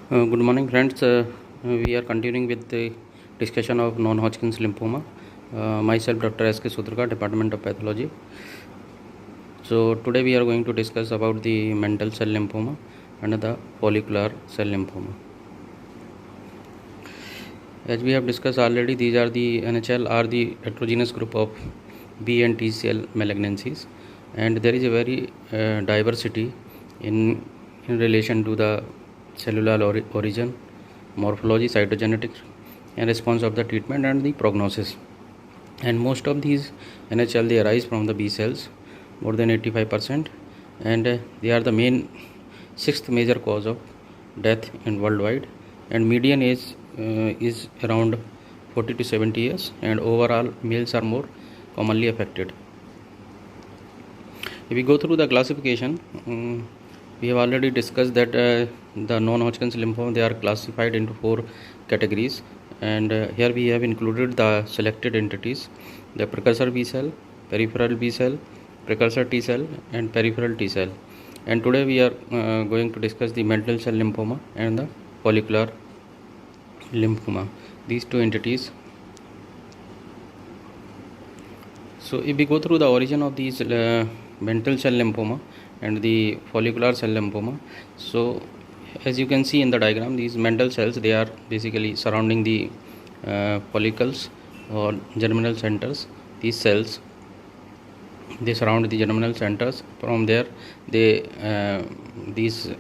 Good morning, friends. We are continuing with the discussion of non-Hodgkin's lymphoma. Myself, Dr. S. K. Sutrka, Department of Pathology. So today we are going to discuss about the mantle cell lymphoma and the follicular cell lymphoma. As we have discussed already, these are the NHL are the heterogeneous group of B and T cell malignancies, and there is a very diversity in relation to the cellular origin, morphology, cytogenetics, and response of the treatment and the prognosis. And most of these NHL they arise from the B cells, more than 85%, and they are the main sixth major cause of death in worldwide. And median age is around 40 to 70 years, and overall males are more commonly affected. If we go through the classification, we have already discussed that the non-Hodgkin's lymphoma, they are classified into 4 categories, and here we have included the selected entities: the precursor B cell, peripheral B cell, precursor T cell, and peripheral T cell. And today we are going to discuss the mantle cell lymphoma and the follicular lymphoma, these 2 entities. So if we go through the origin of these mantle cell lymphoma and the follicular cell lymphoma, so as you can see in the diagram, these mantle cells, they are basically surrounding the follicles or germinal centers. These cells, they surround the germinal centers. From there they these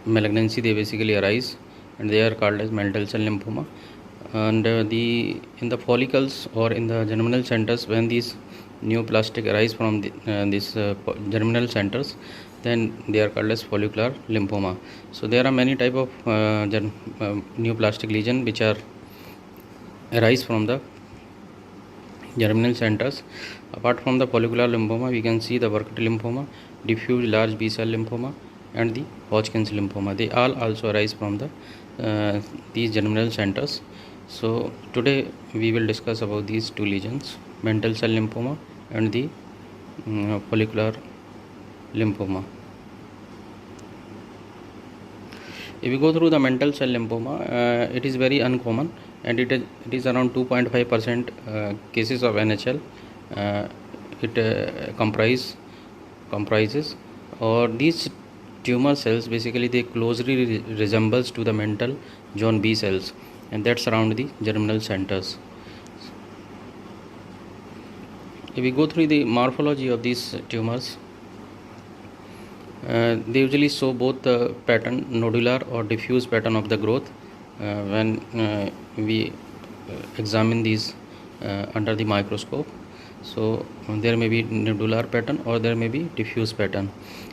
malignancy they basically arise, and they are called as mantle cell lymphoma. And in the follicles or in the germinal centers, when these neoplastic arise from these germinal centers, then they are called as follicular lymphoma. So there are many type of neoplastic lesion which are arise from the germinal centers. Apart from the follicular lymphoma, we can see the Burkitt lymphoma, diffuse large B cell lymphoma, and the Hodgkin's lymphoma. They all also arise from the these germinal centers. So today we will discuss about these 2 lesions, mantle cell lymphoma and the follicular lymphoma. If we go through the mantle cell lymphoma, it is very uncommon, and it is around 2.5% cases of NHL. It comprises, or these tumor cells basically they closely resembles to the mantle zone B cells, and that surround the germinal centers. If we go through the morphology of these tumors, they usually show both the pattern, nodular or diffuse pattern of the growth when we examine these under the microscope. So there may be nodular pattern or there may be diffuse pattern,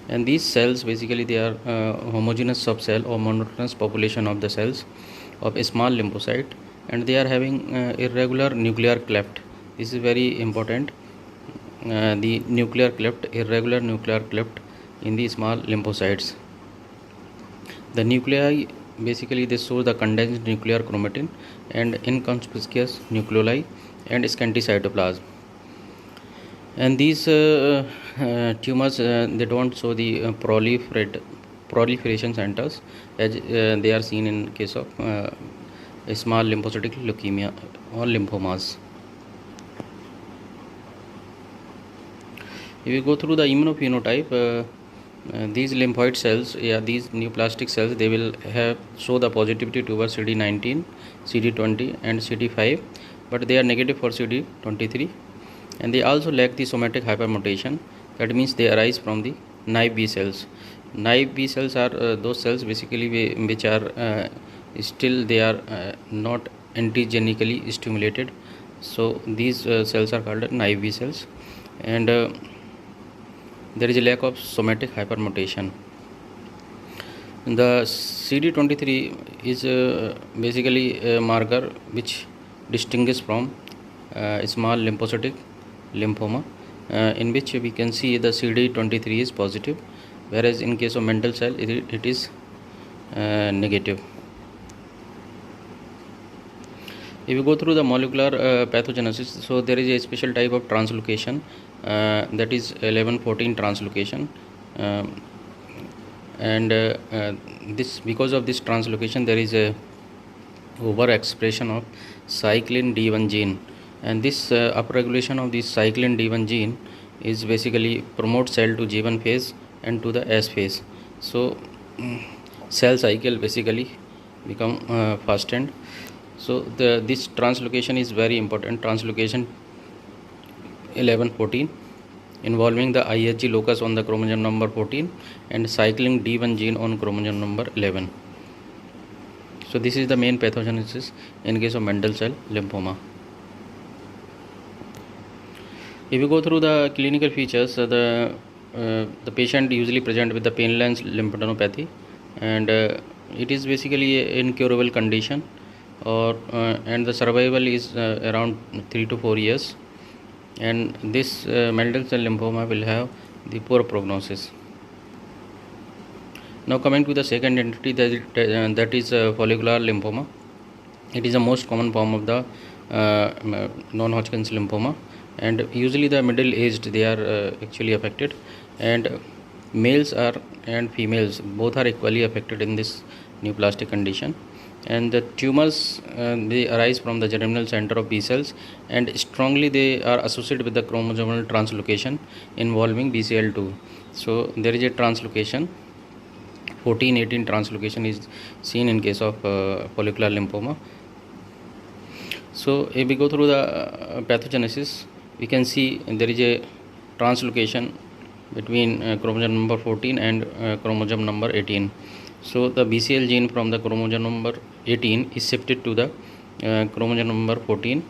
and these cells basically they are homogeneous subcell or monotonous population of the cells of a small lymphocyte, and they are having irregular nuclear cleft. This is very important. The nuclear cleft, irregular nuclear cleft in the small lymphocytes. The nuclei basically they show the condensed nuclear chromatin and inconspicuous nucleoli and scanty cytoplasm. And these tumors they don't show the proliferation centers as they are seen in case of a small lymphocytic leukemia or lymphomas. If we go through the immunophenotype, these lymphoid cells, these neoplastic cells, they will show the positivity towards CD19, CD20 and CD5, but they are negative for CD23, and they also lack the somatic hypermutation. That means they arise from the naive B cells. Naive B cells are those cells basically which are still they are not antigenically stimulated. So these cells are called naive B cells, and there is a lack of somatic hypermutation. The CD23 is basically a marker which distinguishes from small lymphocytic lymphoma, in which we can see the CD23 is positive, whereas in case of mantle cell it is negative. If you go through the molecular pathogenesis, so there is a special type of translocation, that is 11-14 translocation, and this because of this translocation there is a overexpression of cyclin D1 gene, and this upregulation of this cyclin D1 gene is basically promote cell to G1 phase and to the S phase. So cell cycle basically become fastened. So this translocation is very important, translocation 1114, involving the IHG locus on the chromosome number 14 and cycling D1 gene on chromosome number 11. So this is the main pathogenesis in case of Mendel cell lymphoma. If you go through the clinical features, the patient usually present with the painless lymphadenopathy, and it is basically an incurable condition, and the survival is around 3 to 4 years, and this Mendel cell lymphoma will have the poor prognosis. Now coming to the second entity, that is follicular lymphoma. It is the most common form of the non-Hodgkin's lymphoma, and usually the middle-aged they are actually affected, and males and females both are equally affected in this neoplastic condition. And the tumors they arise from the germinal center of B cells, and strongly they are associated with the chromosomal translocation involving BCL2. So there is a translocation, 14-18 translocation is seen in case of follicular lymphoma. So if we go through the pathogenesis, we can see there is a translocation between chromosome number 14 and chromosome number 18. So the BCL gene from the chromosome number 18 is shifted to the chromosome number 14,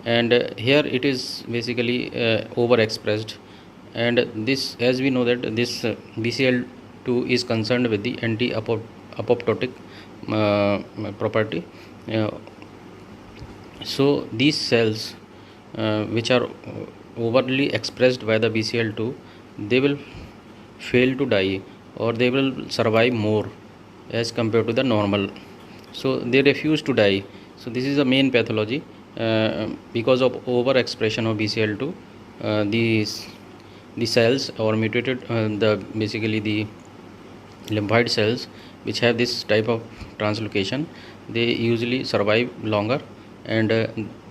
and here it is basically overexpressed. And this, as we know that this BCL2 is concerned with the anti-apoptotic property. So these cells which are overly expressed by the BCL2, they will fail to die, or they will survive more as compared to the normal. So they refuse to die. So this is the main pathology because of overexpression of BCL2. The cells or mutated basically the lymphoid cells which have this type of translocation, they usually survive longer, and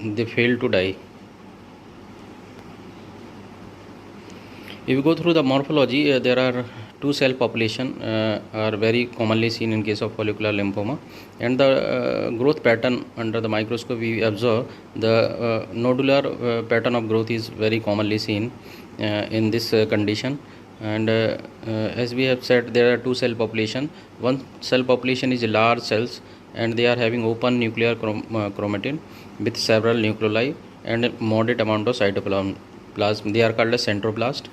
they fail to die. If you go through the morphology, there are two cell population are very commonly seen in case of follicular lymphoma, and the growth pattern under the microscope we observe the nodular pattern of growth is very commonly seen in this condition. And as we have said, there are two cell population. One cell population is large cells, and they are having open nuclear chromatin with several nucleoli and a moderate amount of cytoplasm. They are called as centroblast,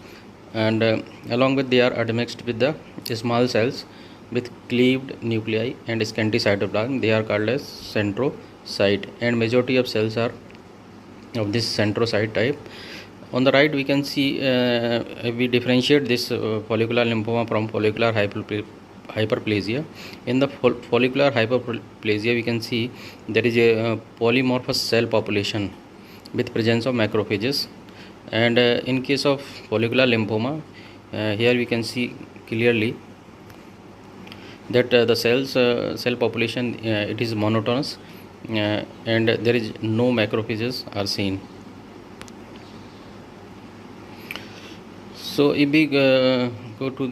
and along with they are admixed with the small cells with cleaved nuclei and scanty cytoplasm. They are called as centrocyte, and majority of cells are of this centrocyte type. On the right we can see we differentiate this follicular lymphoma from follicular hyperplasia. In the follicular hyperplasia we can see there is a polymorphous cell population with presence of macrophages, and in case of follicular lymphoma here we can see clearly that the cell population it is monotonous, and there is no macrophages are seen. So if we go to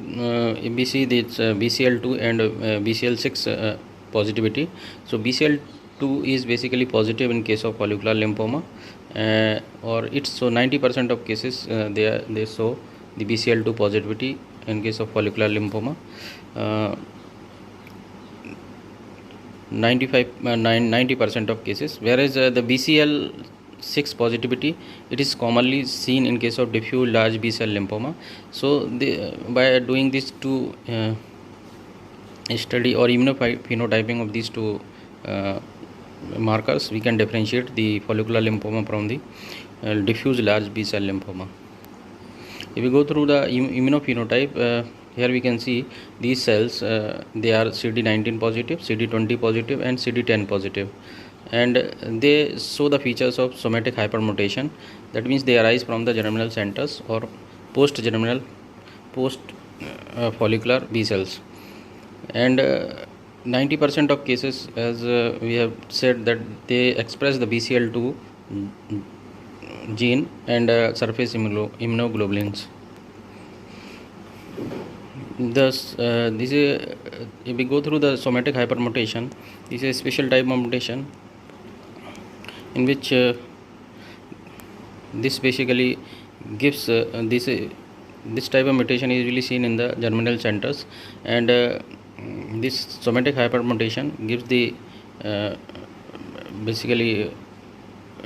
if we see this BCL2 and BCL6 positivity, so BCL2 is basically positive in case of follicular lymphoma, or it's so 90% of cases they show the BCL2 positivity in case of follicular lymphoma. 90% of cases, whereas the BCL6 positivity, it is commonly seen in case of diffuse large B cell lymphoma. So by doing these two study or immunophenotyping of these two markers, we can differentiate the follicular lymphoma from the diffuse large B cell lymphoma. If we go through the immunophenotype, here we can see these cells they are CD19 positive, CD20 positive and CD10 positive, and they show the features of somatic hypermutation. That means they arise from the germinal centers or post follicular B cells, and 90% of cases, as we have said, that they express the BCL2 gene and surface immunoglobulins. Thus, this is if we go through the somatic hypermutation, this is a special type of mutation in which this basically gives this type of mutation is usually seen in the germinal centers, and this somatic hypermutation gives the basically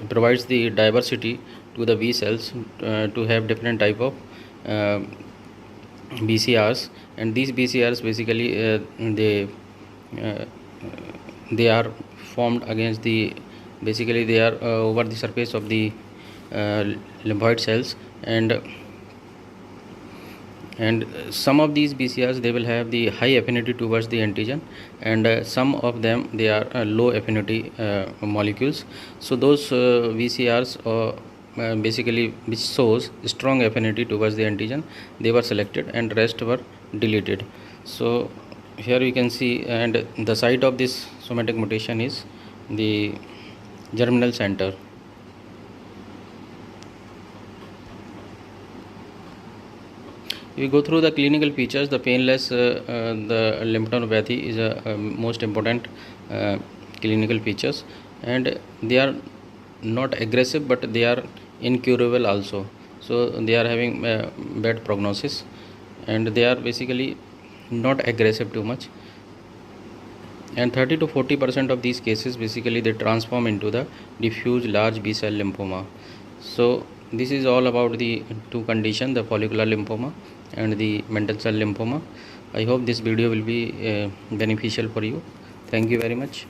provides the diversity to the B cells to have different type of BCRs, and these BCRs basically they are formed against the basically they are over the surface of the lymphoid cells, and some of these BCRs they will have the high affinity towards the antigen, and some of them they are low affinity molecules. So those BCRs basically which shows strong affinity towards the antigen, they were selected and rest were deleted. So here you can see, and the site of this somatic mutation is the germinal center. If we go through the clinical features, the painless the lymphadenopathy is a most important clinical features, and they are not aggressive but they are incurable also. So they are having bad prognosis, and they are basically not aggressive too much, and 30 to 40% of these cases basically they transform into the diffuse large B cell lymphoma. So this is all about the two conditions, the follicular lymphoma and the mantle cell lymphoma. I hope this video will be beneficial for you. Thank you very much.